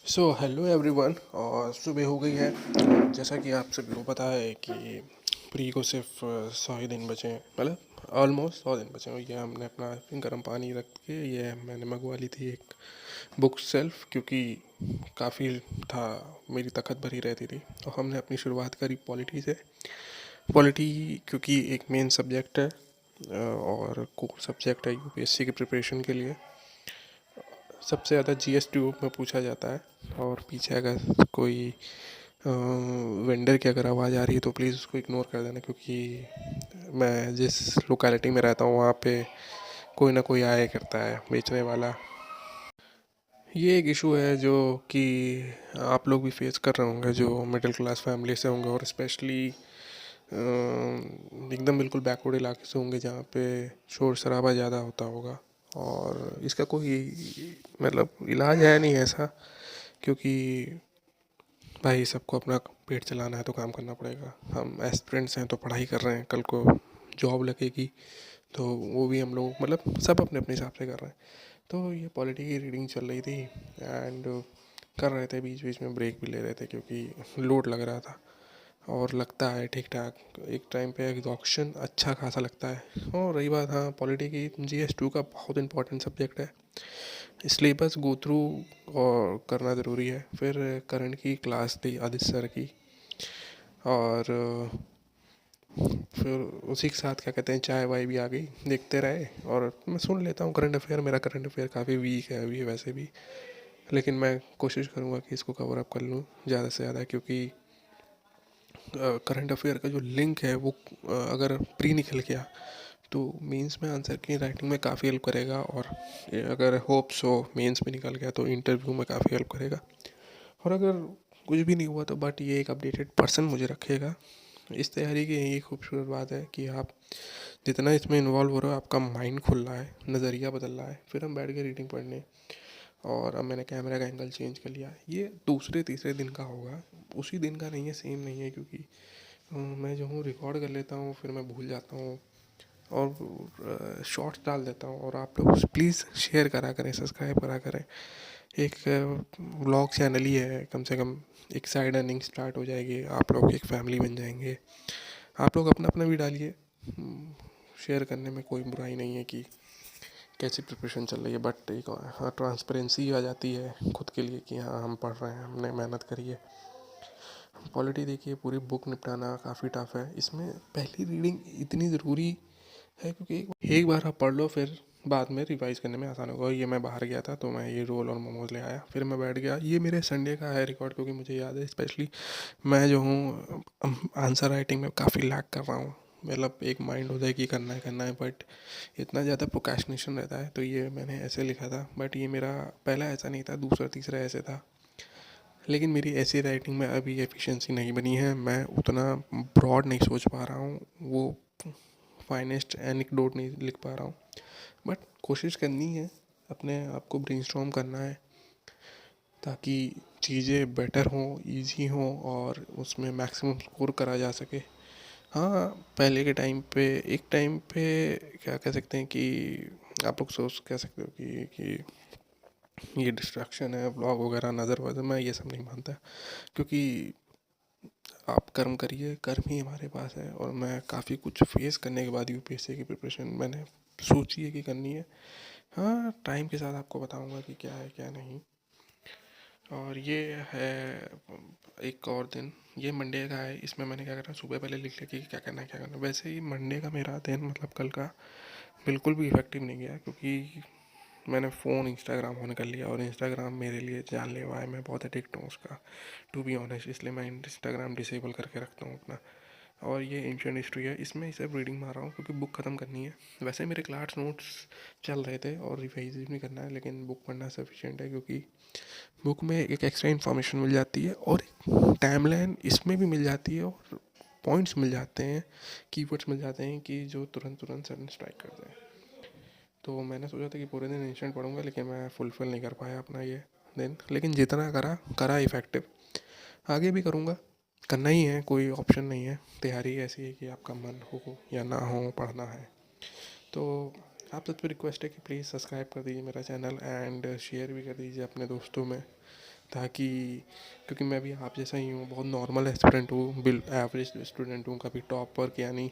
Hello everyone. और सुबह हो गई है। जैसा कि आप सभी को पता है कि प्री को सिर्फ 100 ही दिन बचे हैं, मतलब ऑलमोस्ट 100 दिन बचे हैं। ये हमने अपना गर्म पानी रख के ये मैंने मंगवा ली थी एक बुक सेल्फ, क्योंकि काफ़ी था, मेरी तखत भरी रहती थी। और हमने अपनी शुरुआत करी पॉलिटी से। पॉलिटी क्योंकि एक मेन सब्जेक्ट है और कोर सब्जेक्ट है यूपीएससी की प्रिपरेशन के लिए। सबसे ज़्यादा जीएस ट्यूब में पूछा जाता है। और पीछे अगर कोई वेंडर की अगर आवाज़ आ रही है तो प्लीज़ उसको इग्नोर कर देना, क्योंकि मैं जिस लोकेलिटी में रहता हूँ वहाँ पे कोई ना कोई आया करता है बेचने वाला। ये एक इशू है जो कि आप लोग भी फेस कर रहे होंगे जो मिडिल क्लास फैमिली से होंगे, और स्पेशली एकदम बिल्कुल बैकवर्ड इलाके से होंगे जहाँ पे शोर शराबा ज़्यादा होता होगा। और इसका कोई मतलब इलाज है नहीं ऐसा, क्योंकि भाई सबको अपना पेट चलाना है तो काम करना पड़ेगा। हम एस्पिरेंट्स हैं तो पढ़ाई कर रहे हैं, कल को जॉब लगेगी तो वो भी हम लोग मतलब सब अपने अपने हिसाब से कर रहे हैं। तो ये पॉलिटी की रीडिंग चल रही थी एंड कर रहे थे, बीच बीच में ब्रेक भी ले रहे थे क्योंकि लोड लग रहा था। और लगता है ठीक ठाक, एक टाइम पे एग्जॉक्शन अच्छा खासा लगता है। और रही बात, हाँ, पॉलिटी की, GS2 का बहुत इंपॉर्टेंट सब्जेक्ट है, इसलिए बस गो थ्रू और करना ज़रूरी है। फिर करंट की क्लास थी आदित्य सर की, और फिर उसी के साथ क्या कहते हैं चाय वाय भी आ गई, देखते रहे। और मैं सुन लेता हूँ करंट अफेयर, मेरा करंट अफेयर काफ़ी वीक है अभी वैसे भी, लेकिन मैं कोशिश करूँगा कि इसको कवर अप कर लूँ ज़्यादा से ज़्यादा, क्योंकि करंट अफेयर का जो लिंक है वो अगर प्री निकल गया तो मेंस में आंसर की राइटिंग में काफ़ी हेल्प करेगा। और अगर होप्स हो मेंस में निकल गया तो इंटरव्यू में काफ़ी हेल्प करेगा। और अगर कुछ भी नहीं हुआ तो बट ये एक अपडेटेड पर्सन मुझे रखेगा। इस तैयारी की यही खूबसूरत बात है कि आप जितना इसमें इन्वॉल्व हो रहे हो आपका माइंड खुल रहा है, नज़रिया बदल रहा है। फिर हम बैठ गए रीडिंग पढ़ने, और अब मैंने कैमरा का एंगल चेंज कर लिया। ये दूसरे तीसरे दिन का होगा, उसी दिन का नहीं है, सेम नहीं है, क्योंकि मैं जो हूँ रिकॉर्ड कर लेता हूँ फिर मैं भूल जाता हूँ और शॉर्ट्स डाल देता हूँ। और आप लोग प्लीज़ शेयर करा करें, सब्सक्राइब करा करें। एक व्लॉग चैनल ही है, कम से कम एक साइड अर्निंग स्टार्ट हो जाएगी, आप लोग एक फैमिली बन जाएंगे। आप लोग अपना अपना भी डालिए, शेयर करने में कोई बुराई नहीं है कि कैसी प्रिपरेशन चल रही है। बट एक हाँ, ट्रांसपेरेंसी आ जाती है खुद के लिए कि हाँ हम पढ़ रहे हैं, हमने मेहनत करी है। पॉलिटी देखिए, पूरी बुक निपटाना काफ़ी टफ है। इसमें पहली रीडिंग इतनी ज़रूरी है क्योंकि एक बार आप पढ़ लो फिर बाद में रिवाइज करने में आसान होगा। ये मैं बाहर गया था तो मैं ये रोल और मोमोज ले आया, फिर मैं बैठ गया। ये मेरे संडे का है रिकॉर्ड, क्योंकि मुझे याद है स्पेशली मैं जो हूँ आंसर राइटिंग में काफ़ी लैग कर रहा हूँ। मतलब एक माइंड होता है कि करना है बट इतना ज़्यादा प्रोक्रेस्टिनेशन रहता है। तो ये मैंने ऐसे लिखा था, बट ये मेरा पहला ऐसा नहीं था, दूसरा तीसरा ऐसे था। लेकिन मेरी ऐसी राइटिंग में अभी एफिशिएंसी नहीं बनी है, मैं उतना ब्रॉड नहीं सोच पा रहा हूँ, वो फाइनेस्ट एनिक्डोट नहीं लिख पा रहा हूँ। बट कोशिश करनी है, अपने आप को ब्रेनस्टॉर्म करना है ताकि चीज़ें बेटर हों, इजी हों और उसमें मैक्सिमम स्कोर करा जा सके। हाँ, पहले के टाइम पे, एक टाइम पे क्या कह सकते हैं कि आप लोग सोच कह सकते हो कि ये डिस्ट्रैक्शन है, व्लॉग वगैरह, नज़र वज़र, मैं ये सब नहीं मानता, क्योंकि आप कर्म करिए, कर्म ही हमारे पास है। और मैं काफ़ी कुछ फेस करने के बाद यूपीएससी की प्रिपरेशन मैंने सोची है कि करनी है। हाँ, टाइम के साथ आपको बताऊंगा कि क्या है क्या नहीं। और ये है एक और दिन, ये मंडे का है। इसमें मैंने क्या करा, सुबह पहले लिख लिया कि क्या करना है क्या करना है। वैसे ही मंडे का मेरा दिन, मतलब कल का, बिल्कुल भी इफेक्टिव नहीं गया, क्योंकि मैंने फ़ोन इंस्टाग्राम ऑन कर लिया। और इंस्टाग्राम मेरे लिए जानलेवा है, मैं बहुत एडिक्ट हूँ उसका, टू बी ऑनेस्ट। इसलिए मैं इंस्टाग्राम डिसेबल करके रखता हूँ अपना। और ये एंशियंट हिस्ट्री है, इसमें सिर्फ रीडिंग मार रहा हूँ क्योंकि बुक ख़त्म करनी है। वैसे मेरे क्लास नोट्स चल रहे थे और रिवाइज भी करना है, लेकिन बुक पढ़ना सफिशिएंट है, क्योंकि बुक में एक एक्स्ट्रा इन्फॉर्मेशन मिल जाती है और टाइमलाइन इसमें भी मिल जाती है, और पॉइंट्स मिल जाते हैं, कीवर्ड्स मिल जाते हैं कि जो तुरंत तुरंत सडन स्ट्राइक करते हैं। तो मैंने सोचा था कि पूरे दिन एंशियंट पढ़ूंगा, लेकिन मैं फुलफिल नहीं कर पाया अपना ये दिन। लेकिन जितना करा करा इफ़ेक्टिव, आगे भी करूँगा, करना ही है, कोई ऑप्शन नहीं है। तैयारी ऐसी है कि आपका मन हो या ना हो, पढ़ना है। तो आप सबसे रिक्वेस्ट है कि प्लीज़ सब्सक्राइब कर दीजिए मेरा चैनल एंड शेयर भी कर दीजिए अपने दोस्तों में, ताकि, क्योंकि मैं भी आप जैसा ही हूँ, बहुत नॉर्मल स्टूडेंट हूँ, बिल एवरेज स्टूडेंट हूँ, कभी टॉप पर किया नहीं।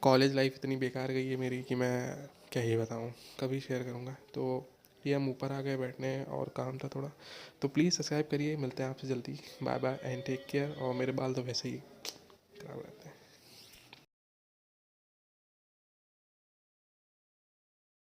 कॉलेज लाइफ इतनी बेकार गई है मेरी कि मैं क्या ही बताऊँ, कभी शेयर करूँगा। तो ये हम ऊपर आ गए बैठने और काम था थोड़ा, तो प्लीज़ सब्सक्राइब करिए। मिलते हैं आपसे जल्दी। Bye bye and take care. और मेरे बाल तो वैसे ही खराब रहते हैं।